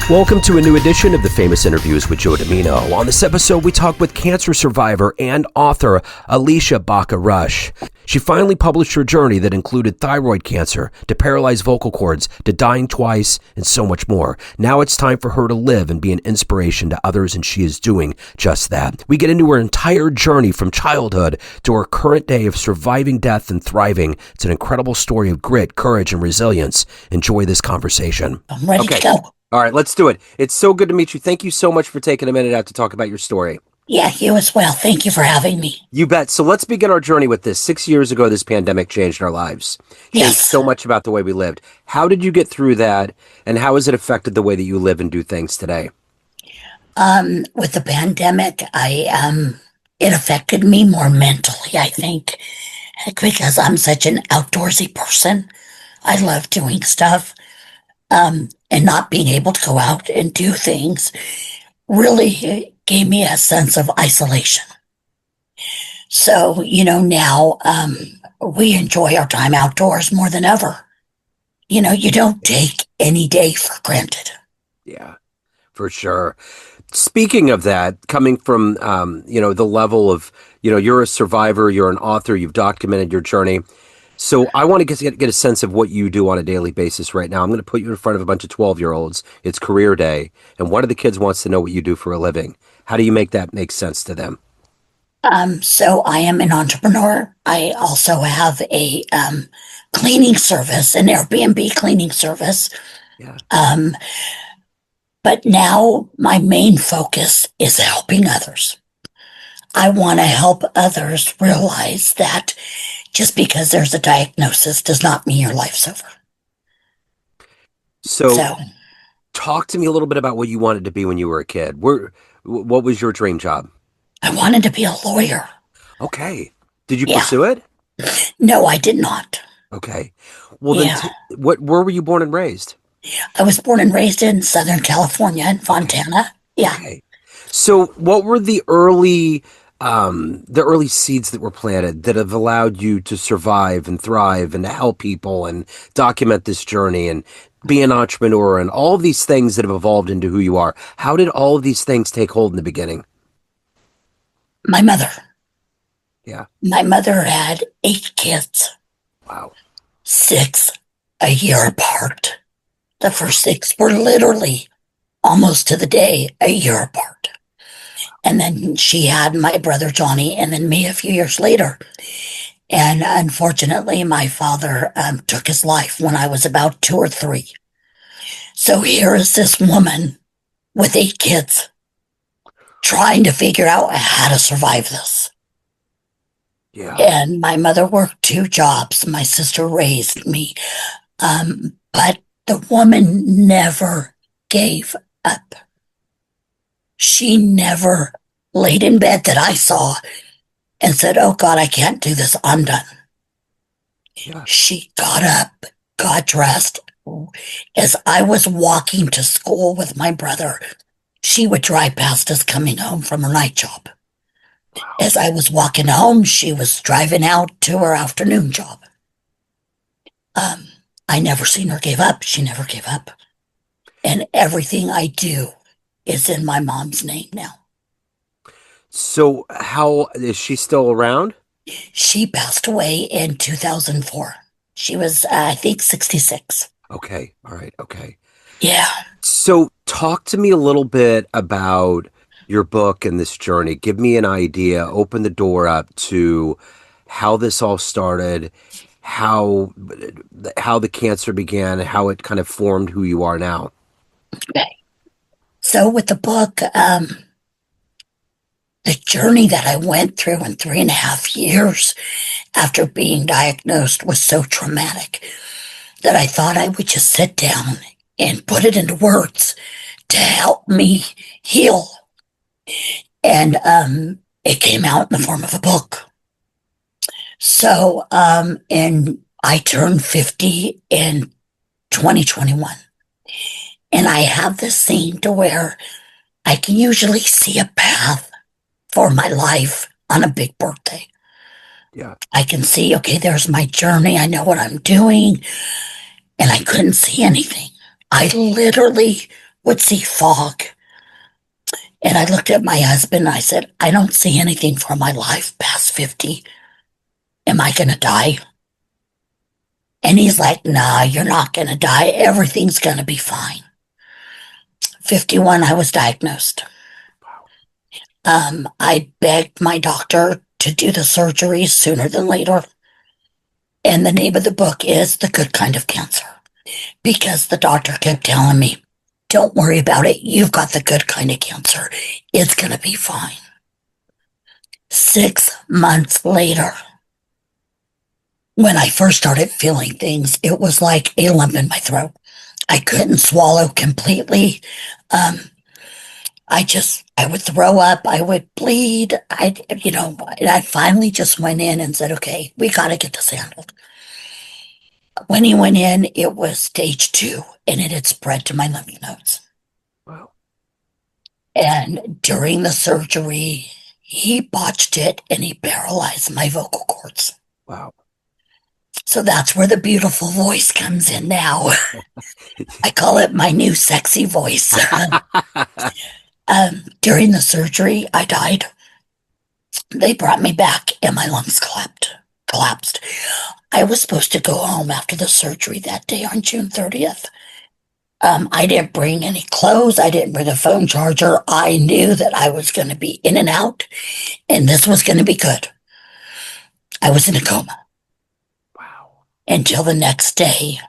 Welcome to a new edition of the Famous Interviews with Joe Dimino. On this episode, we talk with cancer survivor and author Alicia Baca Rush. She finally published her journey that included thyroid cancer, to paralyzed vocal cords, to dying twice, and so much more. Now it's time for her to live and be an inspiration to others, and she is doing just that. We get into her entire journey from childhood to her current day of surviving death and thriving. It's an incredible story of grit, courage, and resilience. Enjoy this conversation. I'm ready to go. All right, let's do it. It's so good to meet you. Thank you so much for taking a minute out to talk about your story. Yeah, you as well. Thank you for having me. You bet. So let's begin our journey with this. 6 years ago, this pandemic changed our lives. Changed so much about the way we lived. How did you get through that, and how has it affected the way that you live and do things today? With the pandemic, it affected me more mentally, I think, because I'm such an outdoorsy person. I love doing stuff. And not being able to go out and do things really gave me a sense of isolation. So, now we enjoy our time outdoors more than ever. You don't take any day for granted. Yeah, for sure. Speaking of that, coming from, the level of, you're a survivor, you're an author, you've documented your journey. So I want to get a sense of what you do on a daily basis right now. I'm going to put you in front of a bunch of 12-year-olds. It's career day. And one of the kids wants to know what you do for a living. How do you make that make sense to them? So I am an entrepreneur. I also have a cleaning service, an Airbnb cleaning service. Yeah. But now my main focus is helping others. I want to help others realize that just because there's a diagnosis does not mean your life's over. So talk to me a little bit about what you wanted to be when you were a kid. What was your dream job? I wanted to be a lawyer. Okay. Did you pursue it? No, I did not. Okay. Well, then, where were you born and raised? I was born and raised in Southern California, in Fontana. Yeah. Okay. So what were the early seeds that were planted that have allowed you to survive and thrive and to help people and document this journey and be an entrepreneur and all of these things that have evolved into who you are? How did all of these things take hold in the beginning? My mother. Yeah. My mother had 8 kids. Wow. 6 a year apart. The first 6 were literally almost to the day a year apart. And then she had my brother Johnny and then me a few years later. And unfortunately, my father took his life when I was about 2 or 3. So here is this woman with 8 kids trying to figure out how to survive this. Yeah. And my mother worked 2 jobs. My sister raised me. But the woman never gave up. She never laid in bed that I saw and said, "Oh God, I can't do this. I'm done." Yeah. She got up, got dressed. As I was walking to school with my brother, she would drive past us coming home from her night job. Wow. As I was walking home, she was driving out to her afternoon job. I never seen her give up. She never gave up. And everything I do is in my mom's name now. So how is she still around? She passed away in 2004. She was, I think, 66. Okay. All right. Okay. Yeah. So talk to me a little bit about your book and this journey. Give me an idea, open the door up to how this all started, how the cancer began, how it kind of formed who you are now. Okay. So with the book, the journey that I went through in 3.5 years after being diagnosed was so traumatic that I thought I would just sit down and put it into words to help me heal. And it came out in the form of a book. So, and I turned 50 in 2021. And I have this scene to where I can usually see a path for my life on a big birthday. Yeah. I can see, okay, there's my journey. I know what I'm doing. And I couldn't see anything. I literally would see fog. And I looked at my husband and I said, I don't see anything for my life past 50. Am I going to die? And he's like, nah, you're not going to die. Everything's going to be fine. 51, I was diagnosed. I begged my doctor to do the surgery sooner than later. And the name of the book is The Good Kind of Cancer. Because the doctor kept telling me, don't worry about it. You've got the good kind of cancer. It's going to be fine. 6 months later, when I first started feeling things, it was like a lump in my throat. I couldn't swallow completely. I would throw up. I would bleed. I finally just went in and said, okay, we got to get this handled. When he went in, it was stage 2 and it had spread to my lymph nodes. Wow. And during the surgery, he botched it and he paralyzed my vocal cords. Wow. So that's where the beautiful voice comes in now. I call it my new sexy voice. During the surgery, I died. They brought me back and my lungs collapsed. I was supposed to go home after the surgery that day on June 30th. I didn't bring any clothes. I didn't bring a phone charger. I knew that I was going to be in and out, and this was going to be good. I was in a coma. Wow. Until the next day,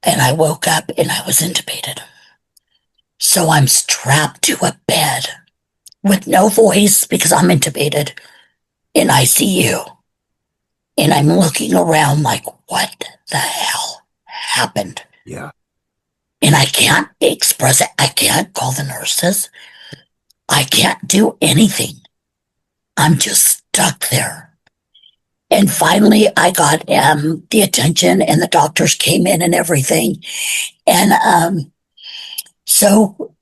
and I woke up and I was intubated. So I'm strapped to a bed with no voice because I'm intubated in ICU. And I'm looking around like, what the hell happened? Yeah. And I can't express it. I can't call the nurses. I can't do anything. I'm just stuck there. And finally, I got the attention, and the doctors came in and everything. And so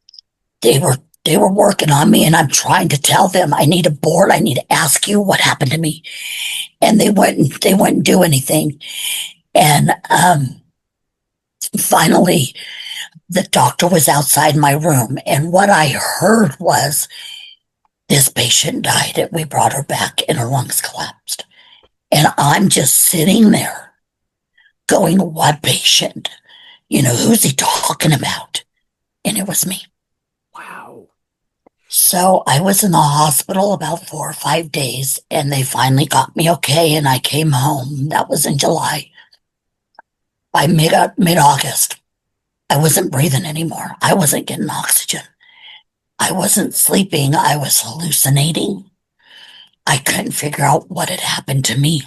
they were working on me, and I'm trying to tell them I need a board. I need to ask you what happened to me. And they wouldn't do anything. And finally, the doctor was outside my room, and what I heard was, this patient died, and we brought her back, and her lungs collapsed. And I'm just sitting there going, what patient? Who's he talking about? And it was me. Wow. So I was in the hospital about 4 or 5 days, and they finally got me okay, and I came home. That was in July. By mid-August, I wasn't breathing anymore. I wasn't getting oxygen. I wasn't sleeping. I was hallucinating. I couldn't figure out what had happened to me.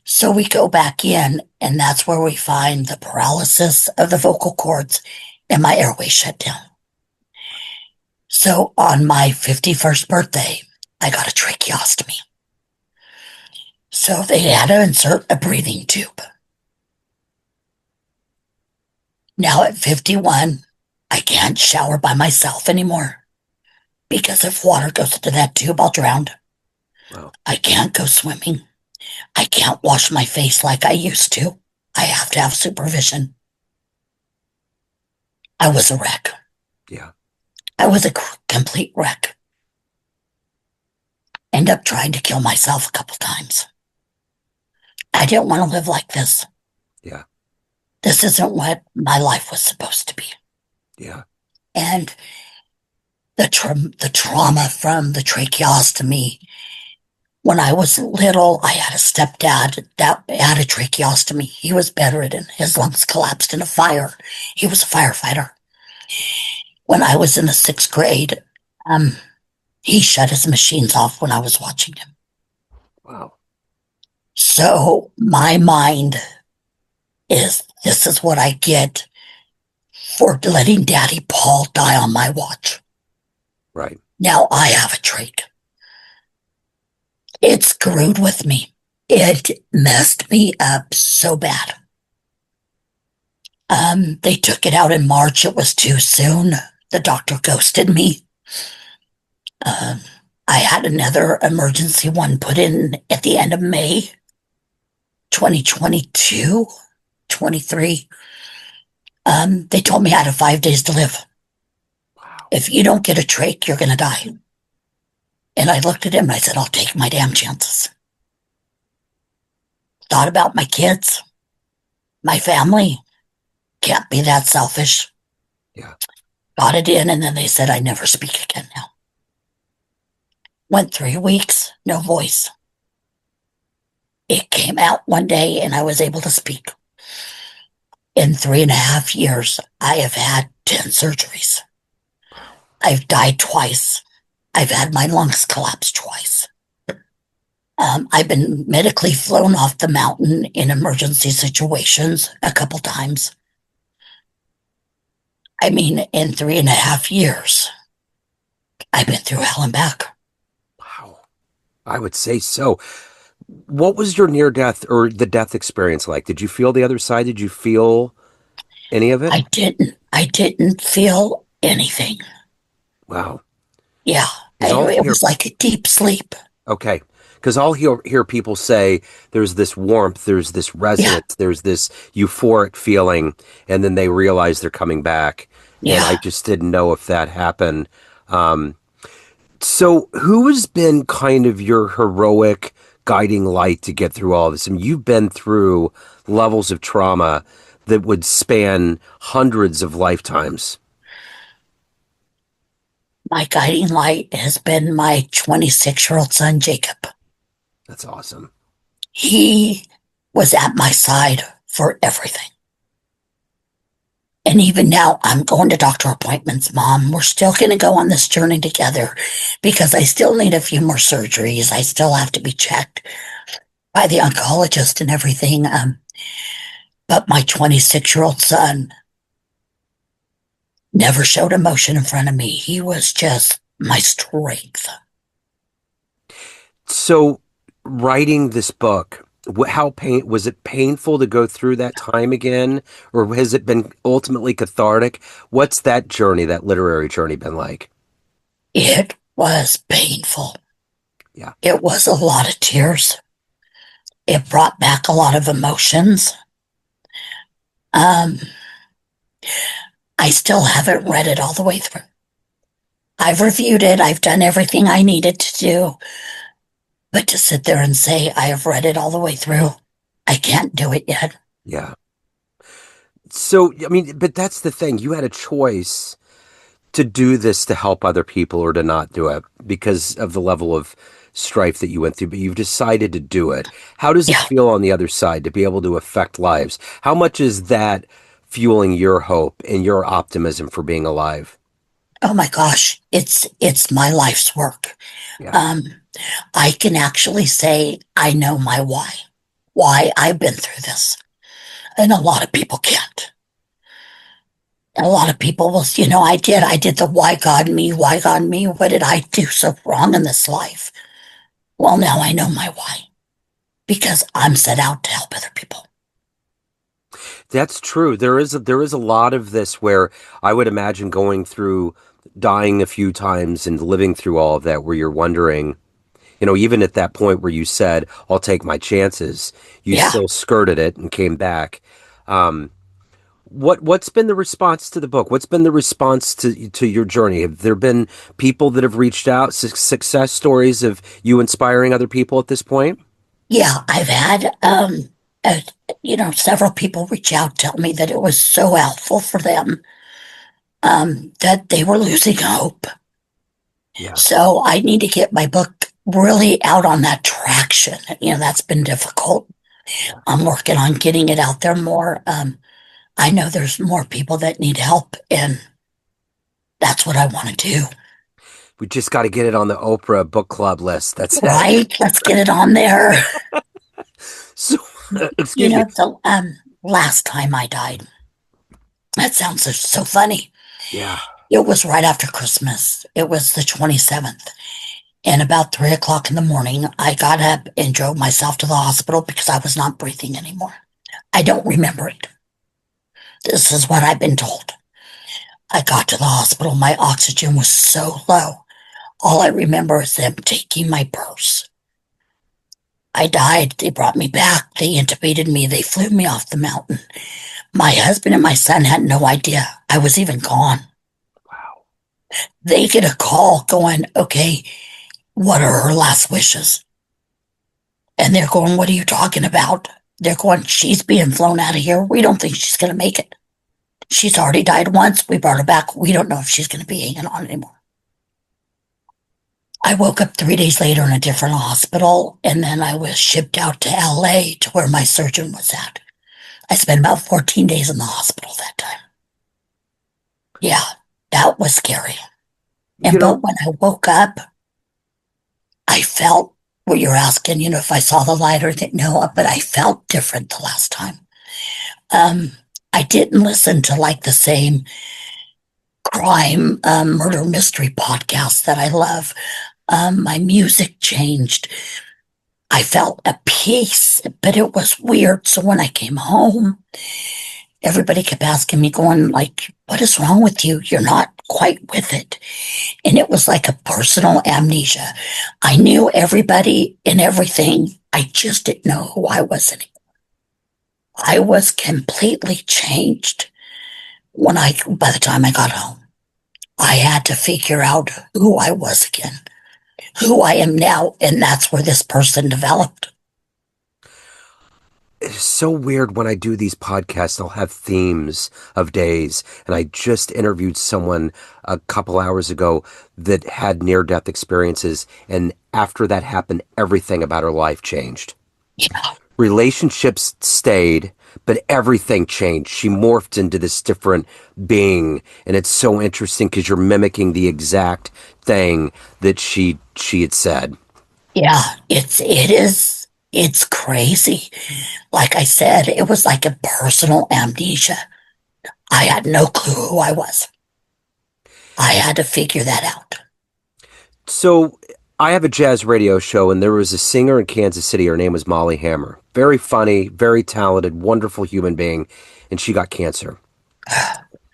So we go back in, and that's where we find the paralysis of the vocal cords and my airway shut down. So on my 51st birthday, I got a tracheostomy. So they had to insert a breathing tube. Now at 51, I can't shower by myself anymore because if water goes into that tube, I'll drown. Wow. I can't go swimming. I can't wash my face like I used to. I have to have supervision. I was a wreck. Yeah. I was a complete wreck. End up trying to kill myself a couple times. I didn't want to live like this. Yeah. This isn't what my life was supposed to be. Yeah. And the trauma from the tracheostomy. When I was little, I had a stepdad that had a tracheostomy. He was bedridden. His lungs collapsed in a fire. He was a firefighter. When I was in the 6th grade, he shut his machines off when I was watching him. Wow. So my mind is, this is what I get for letting Daddy Paul die on my watch. Right. Now I have a trach. It screwed with me. It messed me up so bad. They took it out in March. It was too soon. The doctor ghosted me. I had another emergency one put in at the end of May 2022, 23. They told me I had 5 days to live. If you don't get a trach, you're going to die. And I looked at him and I said, I'll take my damn chances. Thought about my kids, my family. Can't be that selfish. Yeah. Got it in, and then they said I never speak again now. Went 3 weeks, no voice. It came out one day and I was able to speak. In 3.5 years, I have had 10 surgeries. I've died twice. I've had my lungs collapse twice. I've been medically flown off the mountain in emergency situations a couple times. I mean, in 3.5 years, I've been through hell and back. Wow. I would say so. What was your near death or the death experience like? Did you feel the other side? Did you feel any of it? I didn't feel anything. Wow. Yeah, Because I'll it hear, was like a deep sleep. okay. Because I'll hear people say there's this warmth, there's this Yeah, resonance, there's this euphoric feeling, and then they realize they're coming back. And I yeah. just didn't know if that happened. Um, So, who has been kind of your heroic guiding light to get through all this? I mean, you've been through levels of trauma that would span hundreds of lifetimes. My guiding light has been my 26-year-old son, Jacob. That's awesome. He was at my side for everything. And even now, I'm going to doctor appointments, Mom. We're still going to go on this journey together because I still need a few more surgeries. I still have to be checked by the oncologist and everything. But my 26-year-old son never showed emotion in front of me. He was just my strength. So, writing this book, how was it painful to go through that time again, or has it been ultimately cathartic? What's that journey, that literary journey, been like? It was painful. Yeah, It was a lot of tears. It brought back a lot of emotions. Um, I still haven't read it all the way through. I've reviewed it. I've done everything I needed to do. But to sit there and say I have read it all the way through, I can't do it yet. yeah. So, I mean, but that's the thing. You had a choice to do this to help other people or to not do it because of the level of strife that you went through, but you've decided to do it. How does it Yeah. feel on the other side to be able to affect lives? How much is that fueling your hope and your optimism for being alive? Oh my gosh. It's my life's work. Yeah. Um, I can actually say I know my why I've been through this. And a lot of people can't. And a lot of people will, I did the why God me? What did I do so wrong in this life? Well, now I know my why because I'm set out to help other people. That's true. There is a lot of this where I would imagine going through dying a few times and living through all of that where you're wondering, even at that point where you said, I'll take my chances, you Yeah. still skirted it and came back. Um, what's been the response to the book? What's been the response to your journey? Have there been people that have reached out, success stories of you inspiring other people at this point? Yeah. I've had, uh, several people reach out, tell me that it was so helpful for them, that they were losing hope. Yeah. So I need to get my book really out on that traction. That's been difficult. Yeah. I'm working on getting it out there more. I know there's more people that need help, and that's what I want to do. We just got to get it on the Oprah book club list. That's it. Right? Let's get it on there. So, You excuse me. know, the last time I died, that sounds so funny. Yeah. It was right after Christmas. It was the 27th. And about 3 o'clock in the morning, I got up and drove myself to the hospital because I was not breathing anymore. I don't remember it. This is what I've been told. I got to the hospital. My oxygen was so low. All I remember is them taking my purse. I died. They brought me back. They intubated me. They flew me off the mountain. My husband and my son had no idea I was even gone. Wow. They get a call going, okay, what are her last wishes? And they're going, what are you talking about? They're going, she's being flown out of here. We don't think she's going to make it. She's already died once. We brought her back. We don't know if she's going to be hanging on anymore. I woke up 3 days later in a different hospital, and then I was shipped out to LA to where my surgeon was at. I spent about 14 days in the hospital that time. Yeah, that was scary. You But know, when I woke up, I felt what you're asking, if I saw the light or anything. No, but I felt different the last time. Um, I didn't listen to like the same crime, murder mystery podcasts that I love. My music changed. I felt a peace, but it was weird. So when I came home, everybody kept asking me, going like, what is wrong with you? You're not quite with it. And it was like a personal amnesia. I knew everybody and everything. I just didn't know who I was anymore. I was completely changed by the time I got home. I had to figure out who I was again, who I am now. And that's where this person developed. it's so weird when I do these podcasts, I'll have themes of days. And I just interviewed someone a couple hours ago that had near-death experiences. And after that happened, everything about her life changed. Yeah. Relationships stayed, but everything changed. She morphed into this different being. And it's so interesting because you're mimicking the exact thing that she had said. Yeah. It's crazy. Like I said, it was like a personal amnesia. I had no clue who I was. I had to figure that out. So I have a jazz radio show, and there was a singer in Kansas City. Her name was Molly Hammer. Very funny, very talented, wonderful human being, and she got cancer.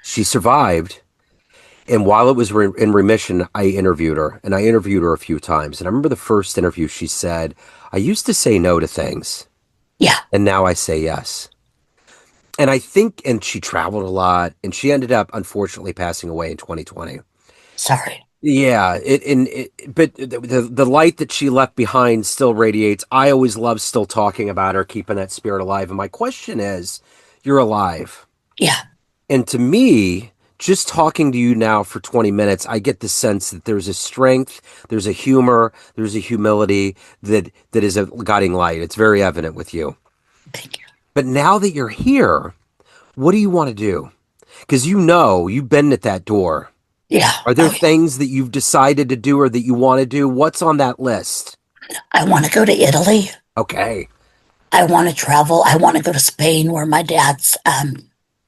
She survived, and while it was in remission, I interviewed her, and I interviewed her a few times. And I remember the first interview, she said, I used to say no to things, Yeah. and now I say yes. And I think, and she traveled a lot, and she ended up, unfortunately, passing away in 2020. Sorry. Yeah, but the light that she left behind still radiates. I always love still talking about her, keeping that spirit alive. And my question is, you're alive. Yeah. And to me, just talking to you now for 20 minutes, I get the sense that there's a strength, there's a humor, there's a humility that is a guiding light. It's very evident with you. Thank you. But now that you're here, what do you want to do? Because you've been at that door. Yeah. Are there Oh, yeah. things that you've decided to do or that you want to do? What's on that list? I want to go to Italy. Okay. I want to travel. I want to go to Spain, where my dad's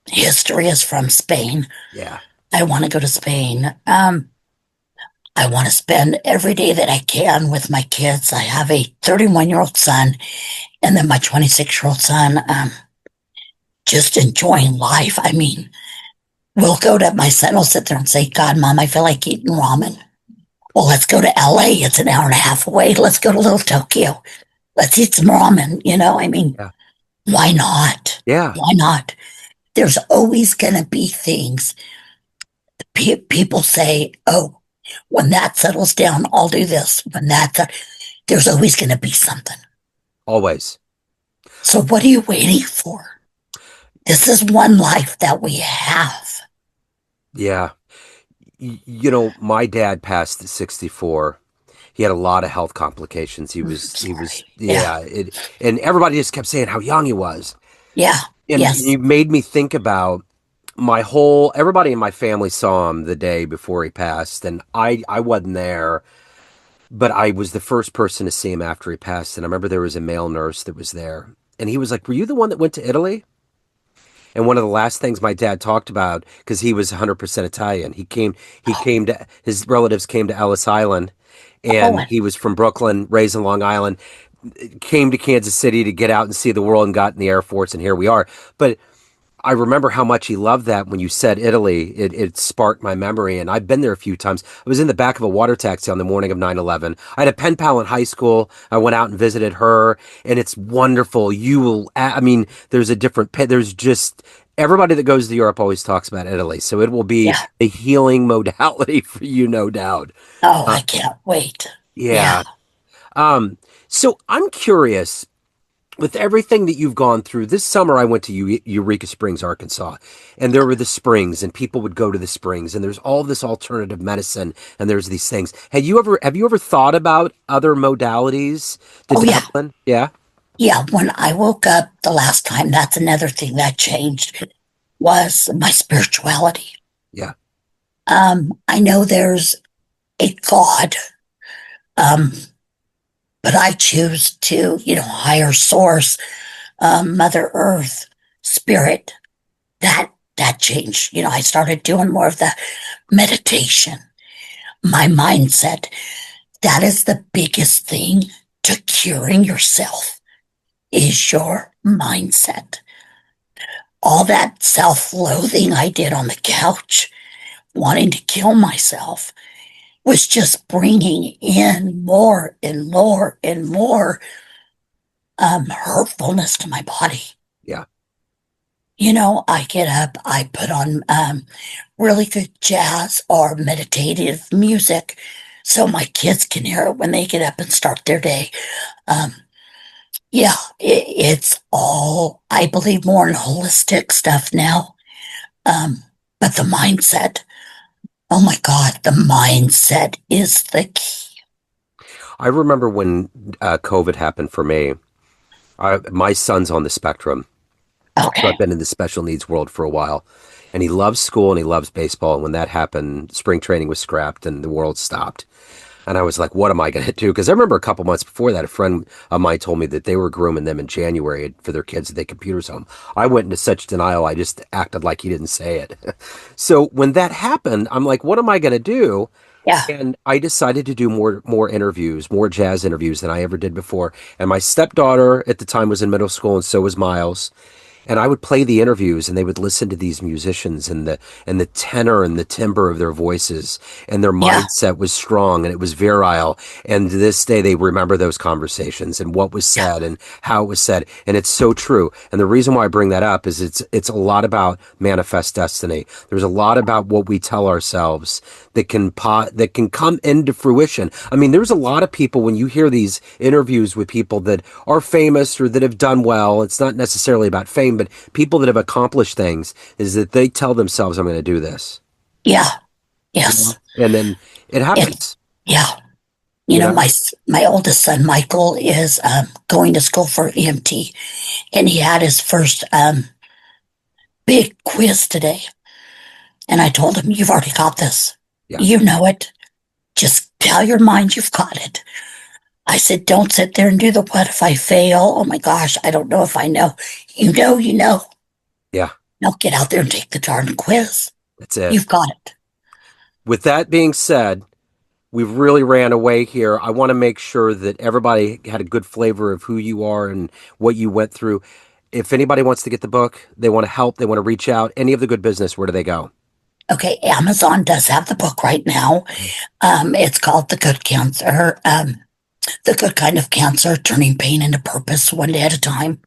history is from Spain. Yeah. I want to go to Spain. I want to spend every day that I can with my kids. I have a 31-year-old son, and then my 26-year-old son, just enjoying life. I mean, we'll go to, my son will sit there and say, God, Mom, I feel like eating ramen. Well, let's go to LA. It's an hour and a half away. Let's go to Little Tokyo. Let's eat some ramen. I mean, Yeah. why not? Yeah. Why not? There's always going to be things. People say, oh, when that settles down, I'll do this. There's always going to be something. Always. So what are you waiting for? This is one life that we have. Yeah. My dad passed at 64. He had a lot of health complications. Yeah. And everybody just kept saying how young he was. Yeah. And Yes. you made me think about everybody in my family saw him the day before he passed. And I wasn't there, but I was the first person to see him after he passed. And I remember there was a male nurse that was there. And he was like, were you the one that went to Italy? And one of the last things my dad talked about, because he was 100% Italian, his relatives came to Ellis Island, Oh, and he was from Brooklyn, raised in Long Island, came to Kansas City to get out and see the world and got in the Air Force, and here we are. But I remember how much he loved that. When you said Italy, it sparked my memory. And I've been there a few times. I was in the back of a water taxi on the morning of 9/11. I had a pen pal in high school. I went out and visited her, and it's wonderful. I mean, there's a different, there's just, everybody that goes to Europe always talks about Italy. So it will be Yeah. a healing modality for you, no doubt. Oh, Uh, I can't wait. Yeah. yeah. Um, so I'm curious, with everything that you've gone through. This summer I went to Eureka Springs, Arkansas, and there were the springs, and people would go to the springs, and there's all this alternative medicine, and there's these things. Have you ever thought about other modalities to Oh, yeah. dabble in? Yeah, Yeah. When I woke up the last time, that's another thing that changed was my spirituality. yeah, I know there's a God, um, but I choose to, higher source, Mother Earth, Spirit. That changed. I started doing more of the meditation, my mindset. That is the biggest thing to curing yourself is your mindset. All that self-loathing I did on the couch, wanting to kill myself, was just bringing in more and more and more hurtfulness to my body. yeah. I get up, I put on really good jazz or meditative music so my kids can hear it when they get up and start their day. Um, yeah, it's all, I believe more in holistic stuff now. But the mindset, oh my God, the mindset is the key. I remember when COVID happened for me. My son's on the spectrum, so I've Okay. been in the special needs world for a while, and he loves school and he loves baseball. And when that happened, spring training was scrapped and the world stopped. And I was like, what am I going to do? Because I remember a couple months before that, a friend of mine told me that they were grooming them in January for their kids to take computers home. I went into such denial, I just acted like he didn't say it. So when that happened, I'm like, what am I going to do? Yeah. And I decided to do more interviews, more jazz interviews than I ever did before. And my stepdaughter at the time was in middle school, and so was Miles. And I would play the interviews, and they would listen to these musicians, and the tenor and the timbre of their voices, and their Yeah. mindset was strong and it was virile. And to this day, they remember those conversations and what was Yeah. said and how it was said. And it's so true. And the reason why I bring that up is it's a lot about manifest destiny. There's a lot about what we tell ourselves that can come into fruition. I mean, there's a lot of people, when you hear these interviews with people that are famous or that have done well, it's not necessarily about fame, but people that have accomplished things, is that they tell themselves, I'm going to do this. Yeah. You know? Yes. And then it It, happens, yeah. you know? My oldest son, Michael, is going to school for EMT, and he had his first big quiz today. And I told him, you've already got this. Yeah. You know it. Just tell your mind you've got it. I said, don't sit there and do the what if I fail? Oh my gosh, I don't know if I know. You know. Yeah. Now get out there and take the darn quiz. That's it. You've got it. With that being said, we've really ran away here. I want to make sure that everybody had a good flavor of who you are and what you went through. If anybody wants to get the book, they want to help, they want to reach out, any of the good business, where do they go? Okay, Amazon does have the book right now. It's called The Good Cancer, The Good Kind of Cancer, Turning Pain into Purpose One Day at a Time.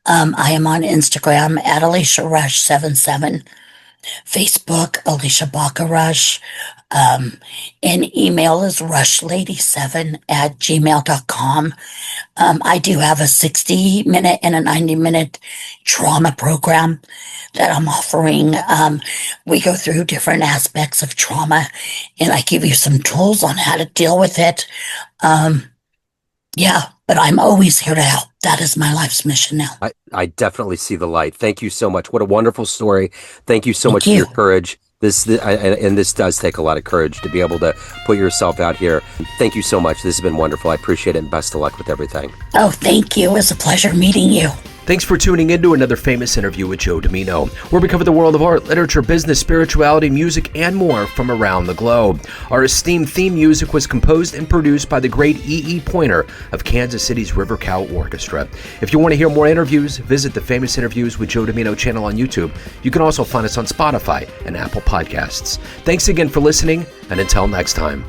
I am on Instagram at Alicia Rush 77, Facebook, Alicia Baca Rush, and email is rushlady7@gmail.com. I do have a 60-minute and a 90-minute trauma program that I'm offering. We go through different aspects of trauma, and I give you some tools on how to deal with it. Yeah, but I'm always here to help. That is my life's mission now. I definitely see the light. Thank you so much. What a wonderful story. Thank you so Thank much for you. your courage. And this does take a lot of courage to be able to put yourself out here. Thank you so much. This has been wonderful. I appreciate it, and best of luck with everything. Oh, thank you. It was a pleasure meeting you. Thanks for tuning in to another famous interview with Joe Dimino, where we cover the world of art, literature, business, spirituality, music, and more from around the globe. Our esteemed theme music was composed and produced by the great E.E. Pointer of Kansas City's River Cow Orchestra. If you want to hear more interviews, visit the Famous Interviews with Joe Dimino channel on YouTube. You can also find us on Spotify and Apple Podcasts. Thanks again for listening, and until next time.